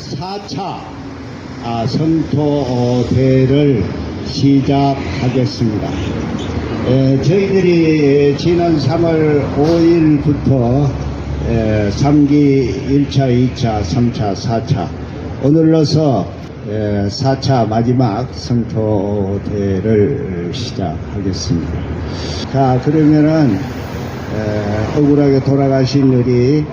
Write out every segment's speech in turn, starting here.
제4차 성토대를 시작하겠습니다. 저희들이 지난 3월 5일부터 3기 1차, 2차, 3차, 4차 오늘로서 4차 마지막 성토대를 시작하겠습니다. 자, 그러면은 억울하게 돌아가신 우리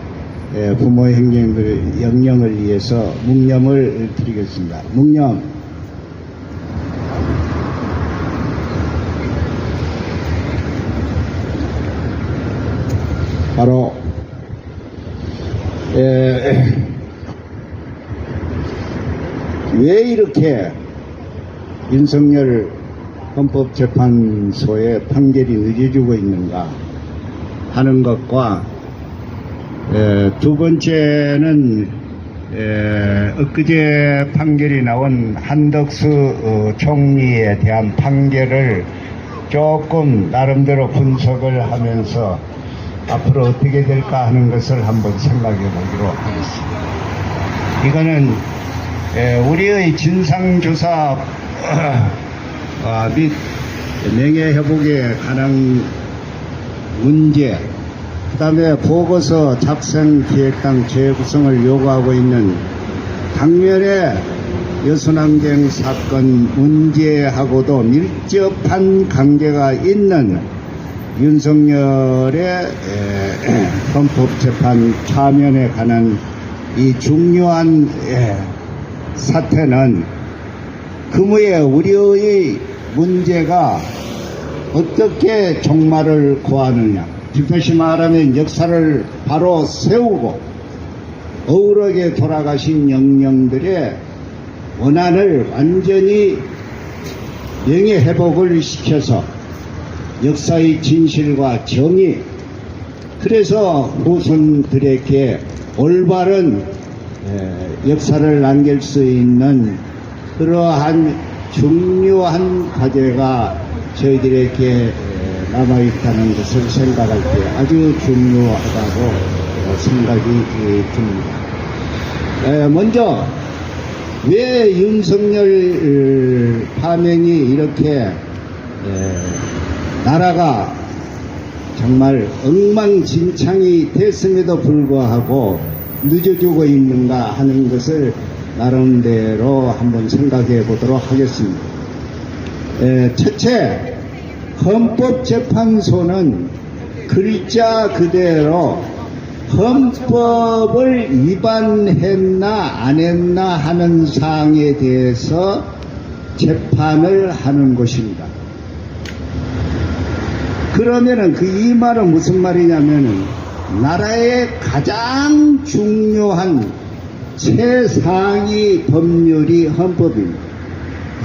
부모 형제들 영령을 위해서 묵념을 드리겠습니다. 묵념. 바로 왜 이렇게 윤석열 헌법재판소의 판결이 늦어지고 있는가 하는 것과 두 번째는 엊그제 판결이 나온 한덕수 총리에 대한 판결을 조금 나름대로 분석을 하면서 앞으로 어떻게 될까 하는 것을 한번 생각해 보기로 하겠습니다. 이거는 우리의 진상조사 및 명예회복에 관한 문제, 그 다음에 보고서 작성 기획당 재구성을 요구하고 있는 당면의 여순항쟁 사건 문제하고도 밀접한 관계가 있는 윤석열의 헌법재판 파면에 관한 이 중요한 사태는 그무에 우리의 문제가 어떻게 종말을 고하느냐, 다시 말하면 역사를 바로 세우고 억울하게 돌아가신 영령들의 원한을 완전히 명예회복을 시켜서 역사의 진실과 정의, 그래서 후손들에게 올바른 역사를 남길 수 있는 그러한 중요한 과제가 저희들에게 남아있다는 것을 생각할 때 아주 중요하다고 생각이 듭니다. 먼저 왜 윤석열 파면이 이렇게 나라가 정말 엉망진창이 됐음에도 불구하고 늦어지고 있는가 하는 것을 나름대로 한번 생각해 보도록 하겠습니다. 첫째, 헌법재판소는 글자 그대로 헌법을 위반했나 안 했나 하는 사항에 대해서 재판을 하는 것입니다. 그러면은 이 말은 무슨 말이냐면은 나라의 가장 중요한 최상위 법률이 헌법입니다.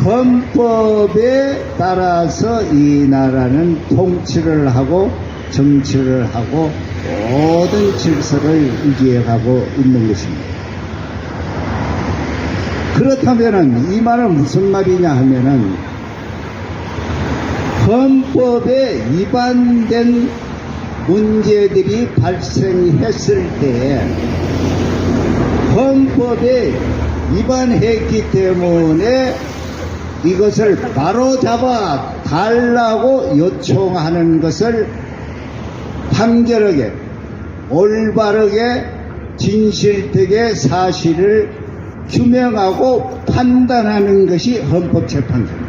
헌법에 따라서 이 나라는 통치를 하고 정치를 하고 모든 질서를 유지해가고 있는 것입니다. 그렇다면은 이 말은 무슨 말이냐 하면은 헌법에 위반된 문제들이 발생했을 때 헌법에 위반했기 때문에 이것을 바로잡아 달라고 요청하는 것을 판결하게 올바르게 진실되게 사실을 규명하고 판단하는 것이 헌법재판소입니다.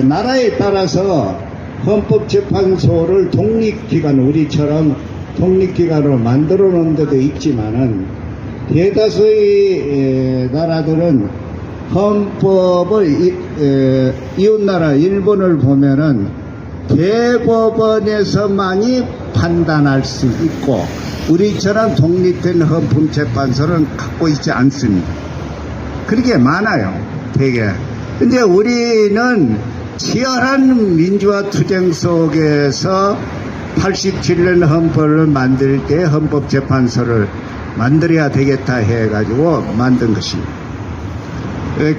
나라에 따라서 헌법재판소를 독립기관, 우리처럼 독립기관으로 만들어 놓은 데도 있지만은 대다수의 나라들은 헌법을 이웃나라 일본을 보면은 대법원에서만이 판단할 수 있고 우리처럼 독립된 헌법재판소는 갖고 있지 않습니다. 그렇게 많아요, 되게. 근데 우리는 치열한 민주화 투쟁 속에서 87년 헌법을 만들 때 헌법재판소를 만들어야 되겠다 해가지고 만든 것입니다.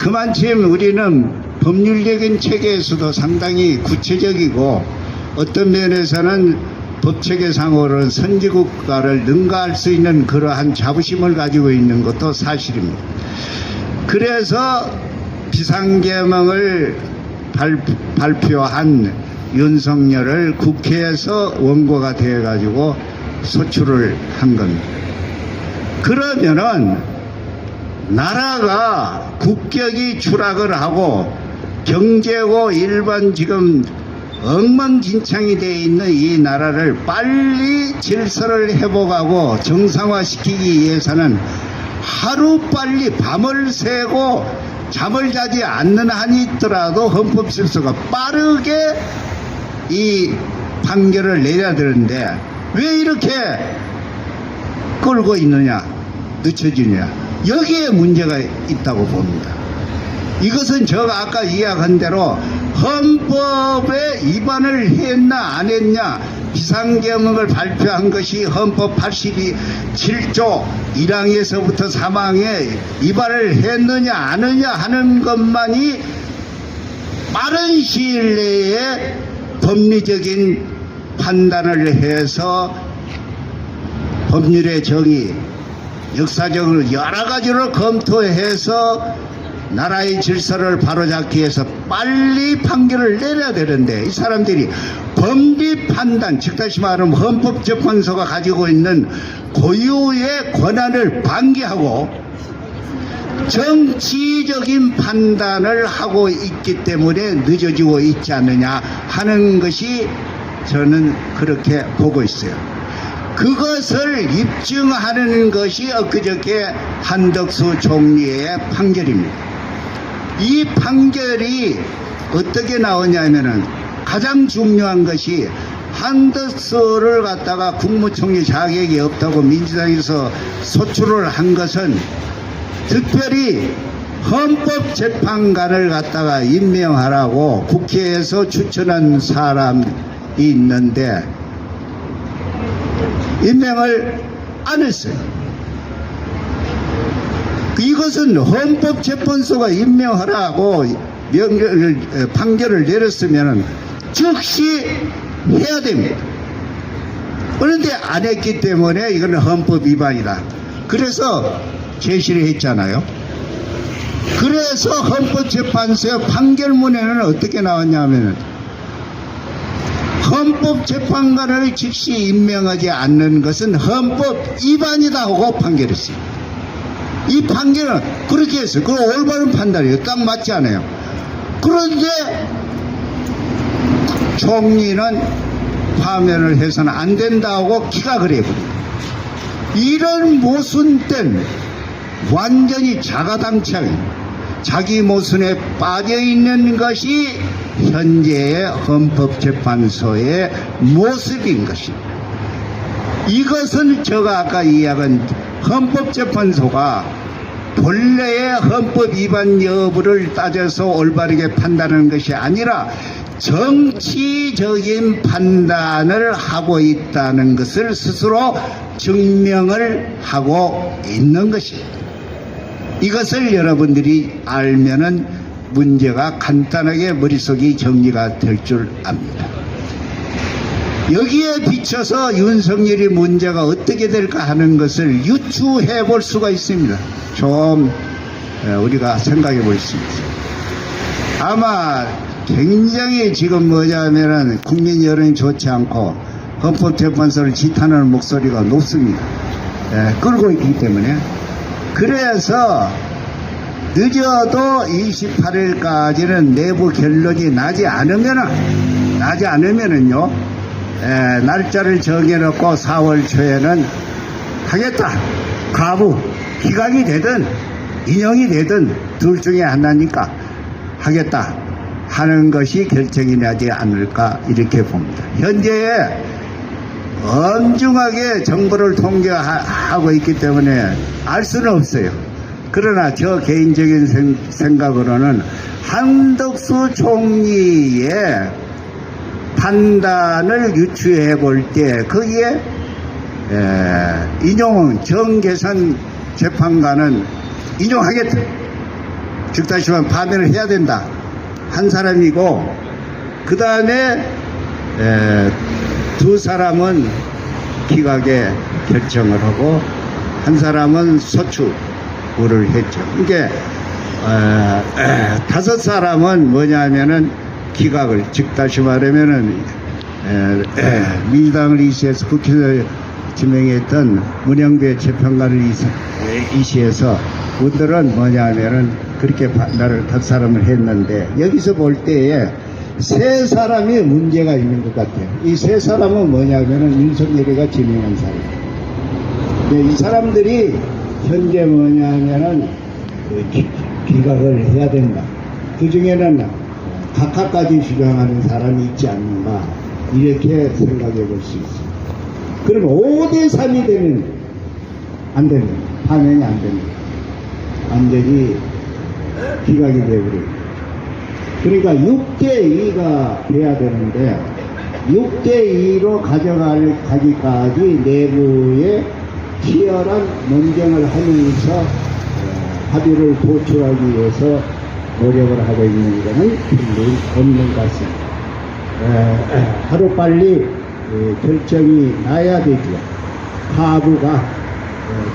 그만큼 우리는 법률적인 체계에서도 상당히 구체적이고 어떤 면에서는 법체계상으로는 선진국가를 능가할 수 있는 그러한 자부심을 가지고 있는 것도 사실입니다. 그래서 비상계명을 발표한 윤석열을 국회에서 원고가 되어가지고 소출을 한 겁니다. 그러면은 나라가 국격이 추락을 하고 경제고 일반 지금 엉망진창이 되어 있는 이 나라를 빨리 질서를 회복하고 정상화시키기 위해서는 하루빨리 밤을 새고 잠을 자지 않는 한이 있더라도 헌법질서가 빠르게 이 판결을 내려야 되는데 왜 이렇게 끌고 있느냐, 늦춰지느냐, 여기에 문제가 있다고 봅니다. 이것은 제가 아까 이야기한 대로 헌법에 위반을 했나 안 했냐, 비상계명을 발표한 것이 헌법 87조 1항에서부터 3항에 위반을 했느냐 안 했느냐 하는 것만이 빠른 시일 내에 법리적인 판단을 해서 법률의 정의, 역사적으로 여러 가지로 검토해서 나라의 질서를 바로잡기 위해서 빨리 판결을 내려야 되는데 이 사람들이 법리 판단, 즉 다시 말하면 헌법재판소가 가지고 있는 고유의 권한을 방기하고 정치적인 판단을 하고 있기 때문에 늦어지고 있지 않느냐 하는 것이 저는 그렇게 보고 있어요. 그것을 입증하는 것이 엊그저께 한덕수 총리의 판결입니다. 이 판결이 어떻게 나오냐면은 가장 중요한 것이 한덕수를 갖다가 국무총리 자격이 없다고 민주당에서 소출을 한 것은 특별히 헌법재판관을 갖다가 임명하라고 국회에서 추천한 사람이 있는데 임명을 안 했어요. 이것은 헌법재판소가 임명하라고 판결을 내렸으면 즉시 해야 됩니다. 그런데 안 했기 때문에 이건 헌법 위반이다. 그래서 제시를 했잖아요. 그래서 헌법재판소의 판결문에는 어떻게 나왔냐면 헌법재판관을 즉시 임명하지 않는 것은 헌법 위반이다 하고 판결했어요. 이 판결은 그렇게 했어요. 그거 올바른 판단이에요. 딱 맞지 않아요. 그런데 총리는 파면을 해서는 안 된다고 기각을 해버려요. 이런 모순된 완전히 자가당착, 자기 모순에 빠져있는 것이 현재의 헌법재판소의 모습인 것입니다. 이것은 제가 아까 이야기한 헌법재판소가 본래의 헌법 위반 여부를 따져서 올바르게 판단하는 것이 아니라 정치적인 판단을 하고 있다는 것을 스스로 증명을 하고 있는 것입니다. 이것을 여러분들이 알면은 문제가 간단하게 머릿속이 정리가 될 줄 압니다. 여기에 비춰서 윤석열이 문제가 어떻게 될까 하는 것을 유추해 볼 수가 있습니다. 좀 우리가 생각해 볼 수 있습니다. 아마 굉장히 지금 뭐냐면은 국민 여론이 좋지 않고 헌법재판소를 지탄하는 목소리가 높습니다. 끌고 있기 때문에. 그래서 늦어도 28일까지는 내부 결론이 나지 않으면은요, 날짜를 정해놓고 4월 초에는 하겠다. 가부, 기각이 되든 인용이 되든 둘 중에 하나니까 하겠다 하는 것이 결정이 나지 않을까 이렇게 봅니다. 현재에 엄중하게 정보를 통제하고 있기 때문에 알 수는 없어요. 그러나 저 개인적인 생각으로는 한덕수 총리의 판단을 유추해 볼 때 거기에 인용은 정계산 재판관은 인용하겠다. 즉 다시 말하면 파면을 해야 된다 한 사람이고, 그 다음에 두 사람은 기각에 결정을 하고 한 사람은 소추를 했죠. 이게 다섯 사람은 뭐냐면은 기각을, 즉 다시 말하면은 민주당을 이시해서 국회에서 지명했던 문영배 재판관을 이시해서 그들은 뭐냐면은 그렇게 나를 다섯 사람을 했는데, 여기서 볼 때에 세 사람이 문제가 있는 것 같아요. 이 세 사람은 뭐냐면은 윤석열이가 지명한 사람. 이 사람들이 현재 뭐냐면은 기각을 해야 된다. 그 중에는 각하까지 주장하는 사람이 있지 않는가, 이렇게 생각해 볼 수 있습니다. 그러면 5대3이 되면 안 됩니다. 파면이 안 됩니다. 완전히 기각이 되어버립니다. 그러니까 6대2가 돼야 되는데 6대2로 가기까지 내부에 치열한 논쟁을 하면서 합의를 도출하기 위해서 노력을 하고 있는 것은 별로 없는 것 같습니다. 하루빨리 결정이 나야 되죠. 하부가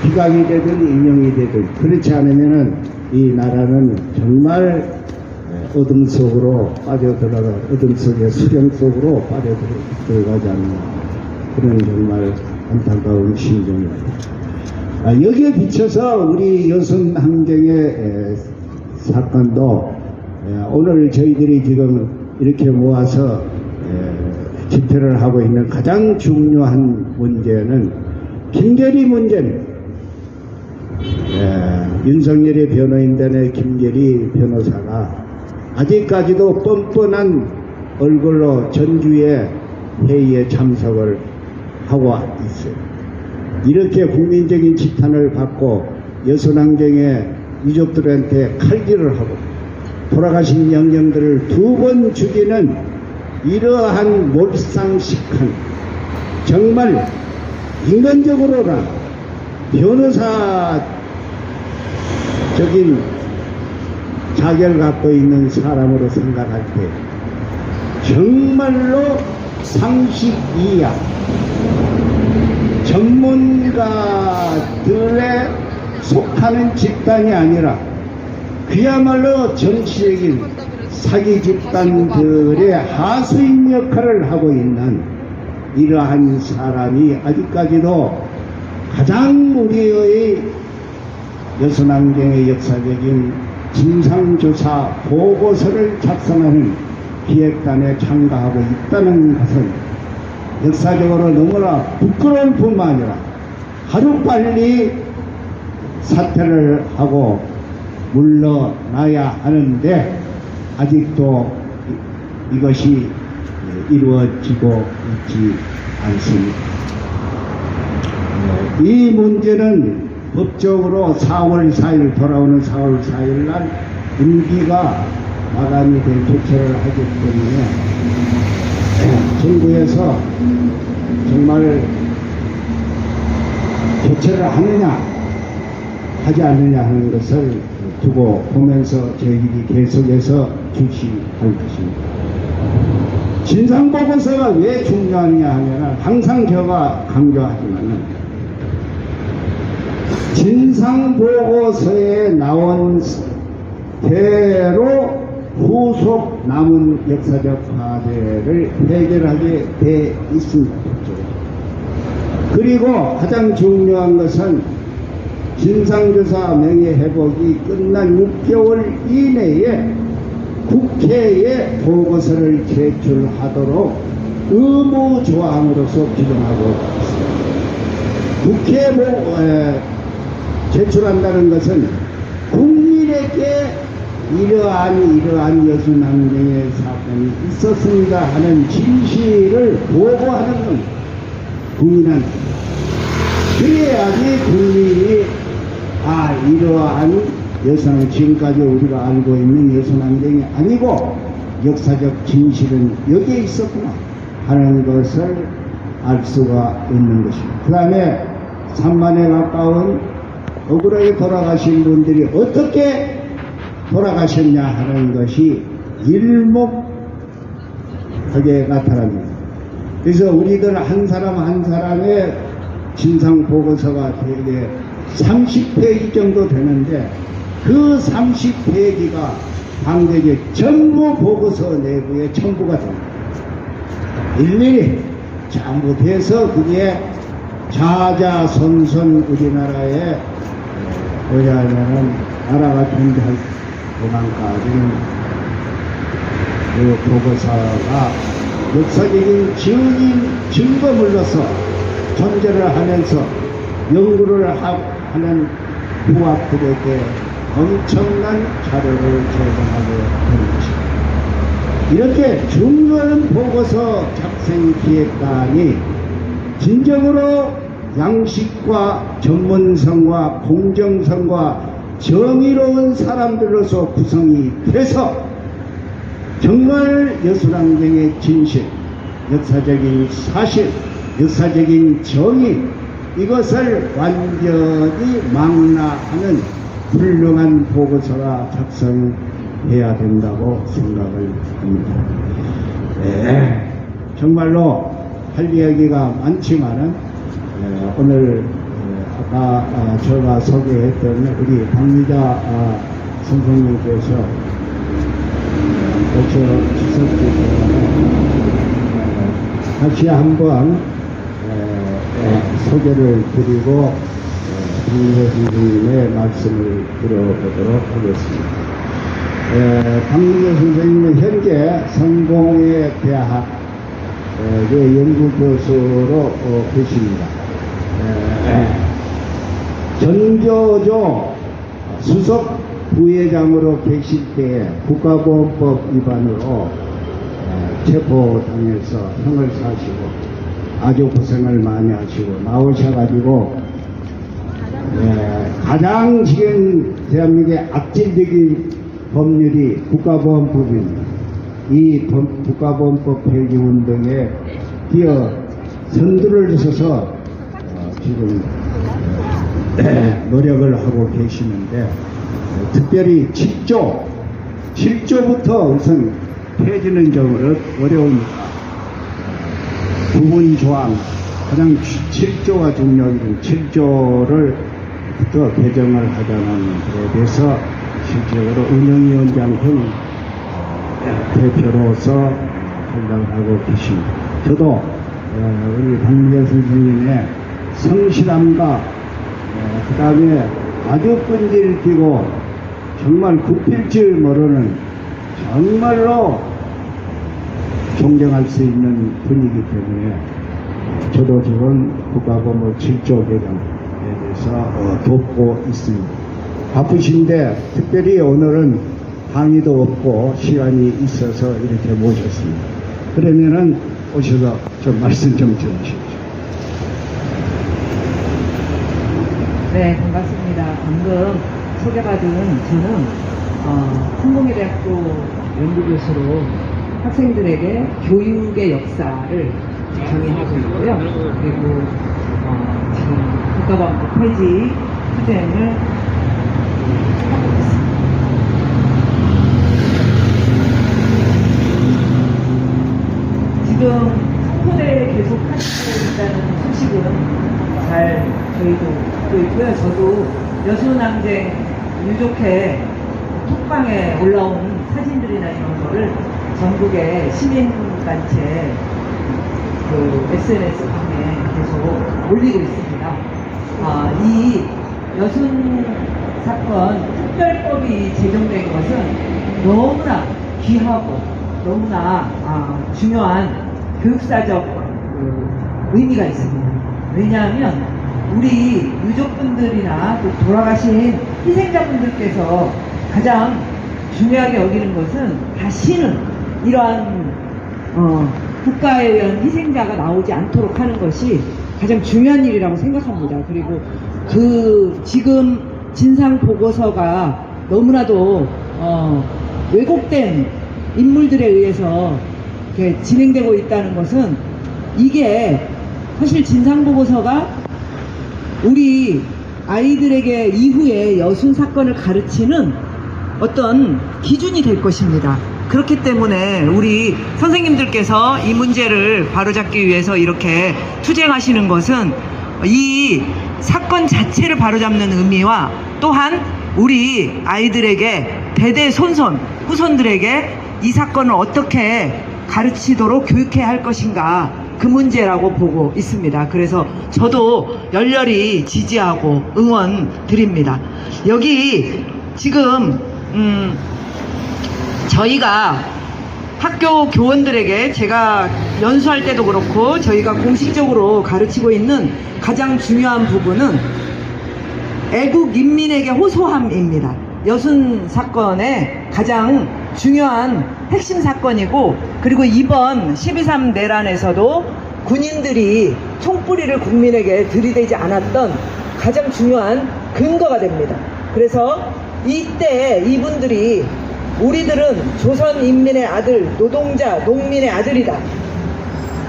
기각이 되든 인용이 되든, 그렇지 않으면은 이 나라는 정말 어둠 속으로 빠져들어가, 어둠 속의 수령 속으로 빠져들어가지 않는 그런 정말 안타까운 심정입니다. 여기에 비춰서 우리 여성 항쟁의 사건도 오늘 저희들이 지금 이렇게 모아서 집회를 하고 있는 가장 중요한 문제는 김계리 문제입니다. 윤석열의 변호인단의 김계리 변호사가 아직까지도 뻔뻔한 얼굴로 전주의 회의에 참석을 하고 있어요. 이렇게 국민적인 지탄을 받고 여선항쟁의 유족들한테 칼질을 하고 돌아가신 영령들을 2번 죽이는 이러한 몰상식한, 정말 인간적으로나 변호사적인 자격을 갖고 있는 사람으로 생각할 때 정말로 상식 이하 전문가들에 속하는 집단이 아니라 그야말로 정치적인 사기 집단들의 하수인 역할을 하고 있는 이러한 사람이 아직까지도 가장 우리의 여선항쟁의 역사적인 진상조사 보고서를 작성하는 기획단에 참가하고 있다는 것은 역사적으로 너무나 부끄러울 뿐만 아니라 하루빨리 사퇴를 하고 물러나야 하는데 아직도 이것이 이루어지고 있지 않습니다. 이 문제는 법적으로 4월 4일 돌아오는 4월 4일 날 임기가 마감이 된 조처를 하기 때문에 정부에서 정말 조처를 하느냐 하지 않느냐 하는 것을 두고 보면서 저희들이 계속해서 주시할 것입니다. 진상보고서가 왜 중요하냐 하면 항상 제가 강조하지만은 진상보고서에 나온 대로 후속 남은 역사적 과제를 해결하게 돼 있습니다. 그리고 가장 중요한 것은 진상조사 명예회복이 끝난 6개월 이내에 국회에 보고서를 제출하도록 의무조항으로서 규정하고 있습니다. 국회에 제출한다는 것은 국민에게 이러한 여순항쟁의 사건이 있었습니다 하는 진실을 보고하는 건 국민한테. 그래야지 국민이 이러한 여선은 지금까지 우리가 알고 있는 여순항쟁이 아니고 역사적 진실은 여기에 있었구나 하는 것을 알 수가 있는 것입니다. 그 다음에 3만에 가까운 억울하게 돌아가신 분들이 어떻게 돌아가셨냐 하는 것이 일목하게 나타납니다. 그래서 우리들 한 사람 한 사람의 진상 보고서가 대개 30페이지 정도 되는데 그 30페이지가 방대제 전부 보고서 내부에 첨부가 됩니다. 일일이 전부 돼서 그게 자자손손 우리나라에 뭐냐면은 나라가 존재할 동안까지는 그 보고서가 역사적인 증거물로서 존재를 하면서 연구를 하는 부학들에게 엄청난 자료를 제공하게 되는 것입니다. 이렇게 중요한 보고서 작성 기획단이 진정으로 양식과 전문성과 공정성과 정의로운 사람들로서 구성이 돼서 정말 여수랑쟁의 진실, 역사적인 사실, 역사적인 정의 이것을 완전히 망라하는 훌륭한 보고서가 작성해야 된다고 생각을 합니다. 네, 정말로 할 이야기가 많지만은 오늘 아까 제가 소개했던 우리 박미자 선생님께서 다시 한번 소개를 드리고 박미자 선생님의 말씀을 들어보도록 하겠습니다. 박미자 선생님은 현재 성공회 대학 연구교수로 계십니다. 전교조 수석 부회장으로 계실 때에 국가보안법 위반으로 체포당해서 형을 사시고 아주 고생을 많이 하시고 나오셔가지고 가장 지금 대한민국의 악질적인 법률이 국가보안법입니다. 이 국가보안법 폐기운동에 뛰어 선두를 서서 지금 노력을 하고 계시는데 특별히 7조부터 우선 폐지는 좀 어려우니까 부분 조항 가장 7조가 중요한 7조를 부터 개정을 하자는 것에 대해서 실질적으로 운영위원장형 대표로서 생각을 하고 계십니다. 저도 우리 박미자 선생님의 성실함과 그 다음에 아주 끈질을 띠고 정말 굽힐 줄 모르는 정말로 존경할 수 있는 분이기 때문에 저도 지금 국가보안법 7조 개정에 대해서 돕고 있습니다. 바쁘신데 특별히 오늘은 강의도 없고 시간이 있어서 이렇게 모셨습니다. 그러면은 오셔서 좀 말씀 좀 해주십시오. 네, 반갑습니다. 방금 소개받은 저는 성공회대학교 연구교수로 학생들에게 교육의 역사를 정의하고 있고요. 그리고 지금 국가보안법 폐지 투쟁을 하고 있습니다. 지금 성포대에 계속 하시고 있다는 소식은 잘 저희도 듣고 있고요. 저도 여수낭쟁 유족회 톡방에 올라온 사진들이나 이런 거를 전국의 시민단체 그 SNS 방에 계속 올리고 있습니다. 이 여순 사건 특별법이 제정된 것은 너무나 귀하고 너무나 중요한 교육사적 의미가 있습니다. 왜냐하면 우리 유족분들이나 또 돌아가신 희생자분들께서 가장 중요하게 여기는 것은 다시는 이러한 국가에 의한 희생자가 나오지 않도록 하는 것이 가장 중요한 일이라고 생각합니다. 그리고 그 지금 진상 보고서가 너무나도 왜곡된 인물들에 의해서 이렇게 진행되고 있다는 것은 이게 사실 진상 보고서가 우리 아이들에게 이후에 여순 사건을 가르치는 어떤 기준이 될 것입니다. 그렇기 때문에 우리 선생님들께서 이 문제를 바로잡기 위해서 이렇게 투쟁하시는 것은 이 사건 자체를 바로잡는 의미와 또한 우리 아이들에게 대대손손 후손들에게 이 사건을 어떻게 가르치도록 교육해야 할 것인가, 그 문제라고 보고 있습니다. 그래서 저도 열렬히 지지하고 응원 드립니다. 여기 지금 저희가 학교 교원들에게 제가 연수할 때도 그렇고 저희가 공식적으로 가르치고 있는 가장 중요한 부분은 애국 인민에게 호소함입니다. 여순 사건의 가장 중요한 핵심 사건이고, 그리고 이번 12.3 내란에서도 군인들이 총뿌리를 국민에게 들이대지 않았던 가장 중요한 근거가 됩니다. 그래서 이때 이분들이 우리들은 조선인민의 아들, 노동자, 농민의 아들이다.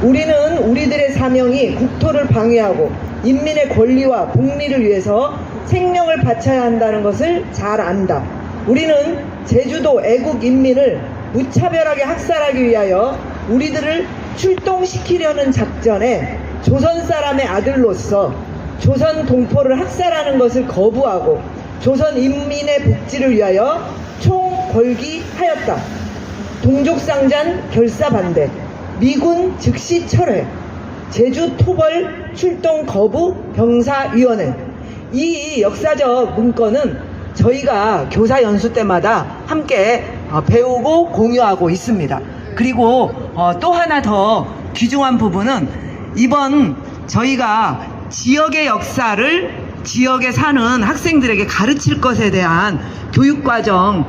우리는 우리들의 사명이 국토를 방위하고 인민의 권리와 복리를 위해서 생명을 바쳐야 한다는 것을 잘 안다. 우리는 제주도 애국 인민을 무차별하게 학살하기 위하여 우리들을 출동시키려는 작전에 조선 사람의 아들로서 조선 동포를 학살하는 것을 거부하고 조선 인민의 복지를 위하여 총궐기하였다. 동족상잔 결사반대, 미군 즉시 철회, 제주 토벌 출동 거부 병사위원회. 이 역사적 문건은 저희가 교사 연수 때마다 함께 배우고 공유하고 있습니다. 그리고 또 하나 더 귀중한 부분은 이번 저희가 지역의 역사를 지역에 사는 학생들에게 가르칠 것에 대한 교육과정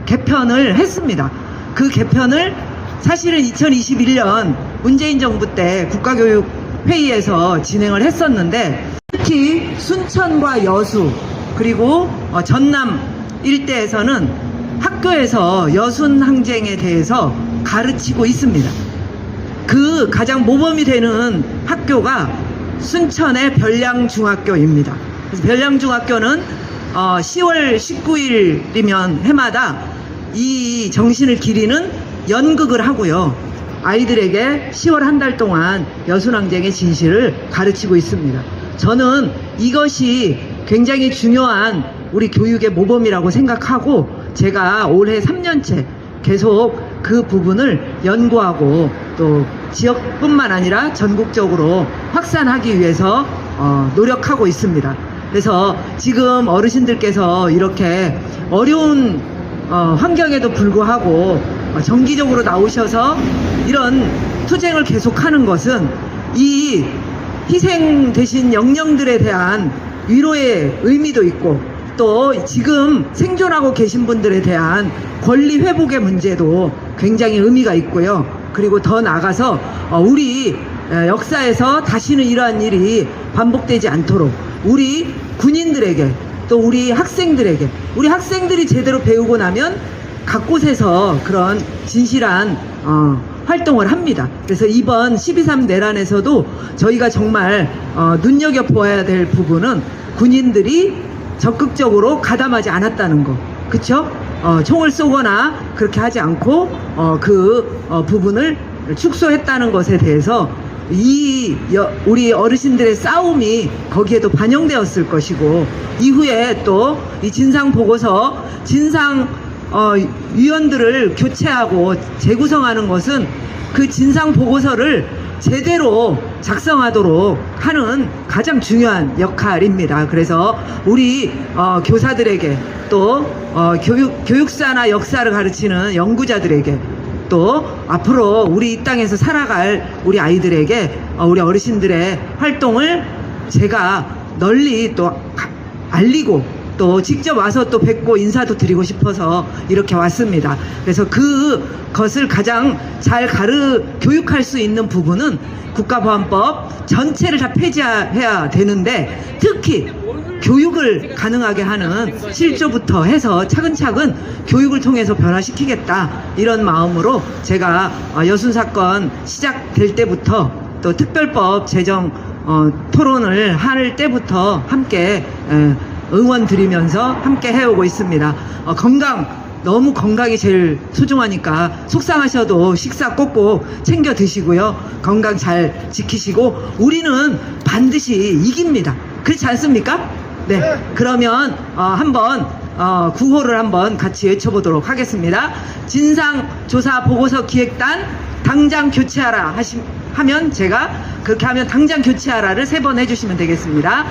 개편을 했습니다. 그 개편을 사실은 2021년 문재인 정부 때 국가교육회의에서 진행을 했었는데, 특히 순천과 여수 그리고 전남 일대에서는 학교에서 여순 항쟁에 대해서 가르치고 있습니다. 그 가장 모범이 되는 학교가 순천의 별량중학교입니다. 그래서 별량중학교는 10월 19일이면 해마다 이 정신을 기리는 연극을 하고요. 아이들에게 10월 한 달 동안 여순항쟁의 진실을 가르치고 있습니다. 저는 이것이 굉장히 중요한 우리 교육의 모범이라고 생각하고, 제가 올해 3년째 계속 그 부분을 연구하고 또 지역뿐만 아니라 전국적으로 확산하기 위해서 노력하고 있습니다. 그래서 지금 어르신들께서 이렇게 어려운 환경에도 불구하고 정기적으로 나오셔서 이런 투쟁을 계속하는 것은 이 희생되신 영령들에 대한 위로의 의미도 있고, 또 지금 생존하고 계신 분들에 대한 권리 회복의 문제도 굉장히 의미가 있고요. 그리고 더 나아가서 우리 역사에서 다시는 이러한 일이 반복되지 않도록 우리 군인들에게, 또 우리 학생들에게, 우리 학생들이 제대로 배우고 나면 각 곳에서 그런 진실한 활동을 합니다. 그래서 이번 12.3 내란에서도 저희가 정말 눈여겨보아야 될 부분은 군인들이 적극적으로 가담하지 않았다는 거, 그쵸? 총을 쏘거나 그렇게 하지 않고 그 부분을 축소했다는 것에 대해서 우리 어르신들의 싸움이 거기에도 반영되었을 것이고, 이후에 또 이 진상보고서 위원들을 교체하고 재구성하는 것은 그 진상보고서를 제대로 작성하도록 하는 가장 중요한 역할입니다. 그래서 우리 교사들에게, 또 교육사나 역사를 가르치는 연구자들에게, 또 앞으로 우리 이 땅에서 살아갈 우리 아이들에게 우리 어르신들의 활동을 제가 널리 또 알리고, 또 직접 와서 또 뵙고 인사도 드리고 싶어서 이렇게 왔습니다. 그래서 그것을 가장 잘 교육할 수 있는 부분은 국가보안법 전체를 다 폐지해야 되는데, 특히 교육을 가능하게 하는 실조부터 해서 차근차근 교육을 통해서 변화시키겠다, 이런 마음으로 제가 여순사건 시작될 때부터 또 특별법 제정 토론을 할 때부터 함께 응원 드리면서 함께 해오고 있습니다. 건강 너무 건강이 제일 소중하니까 속상하셔도 식사 꼭꼭 챙겨 드시고요. 건강 잘 지키시고 우리는 반드시 이깁니다. 그렇지 않습니까? 네. 그러면 한번 구호를 한번 같이 외쳐보도록 하겠습니다. 진상조사보고서 기획단 당장 교체하라 하면 제가 그렇게 하면 당장 교체하라를 3번 해주시면 되겠습니다.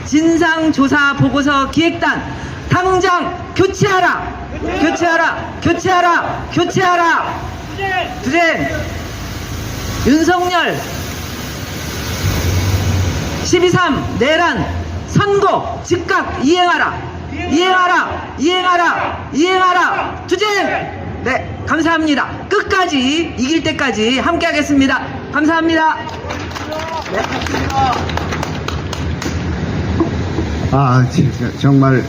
진상조사보고서 기획단 당장 교체하라! 교체하라! 교체하라! 교체하라! 투쟁! 윤석열 12.3 내란 선고 즉각 이행하라! 이행하라! 이행하라! 이행하라! 투쟁! 네, 감사합니다. 끝까지 이길 때까지 함께 하겠습니다. 감사합니다. 네. 정말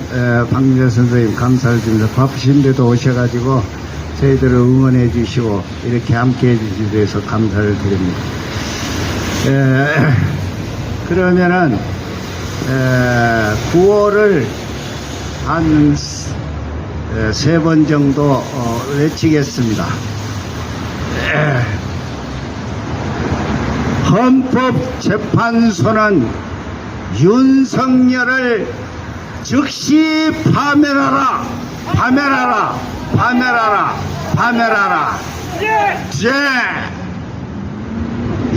박민재 선생님 감사를 드립니다. 바쁘신데도 오셔가지고 저희들을 응원해 주시고 이렇게 함께 해주시기 위해서 감사를 드립니다. 그러면은 구호를 한 3번 정도 외치겠습니다. 헌법재판소는 윤석열을 즉시 파면하라! 파면하라! 파면하라! 파면하라! 제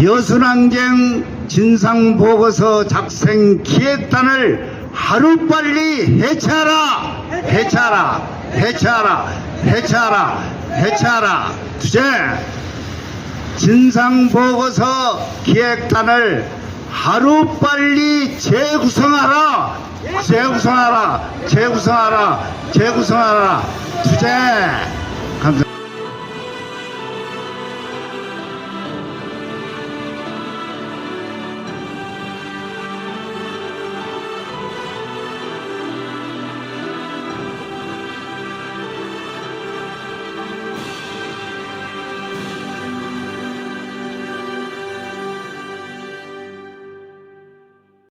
여순항쟁 진상보고서 작성 기획단을 하루빨리 해체하라! 해체하라! 해체하라! 해체하라! 해체하라! 두제 진상보고서 기획단을 하루빨리 재구성하라! 재구성하라! 재구성하라! 재구성하라! 두제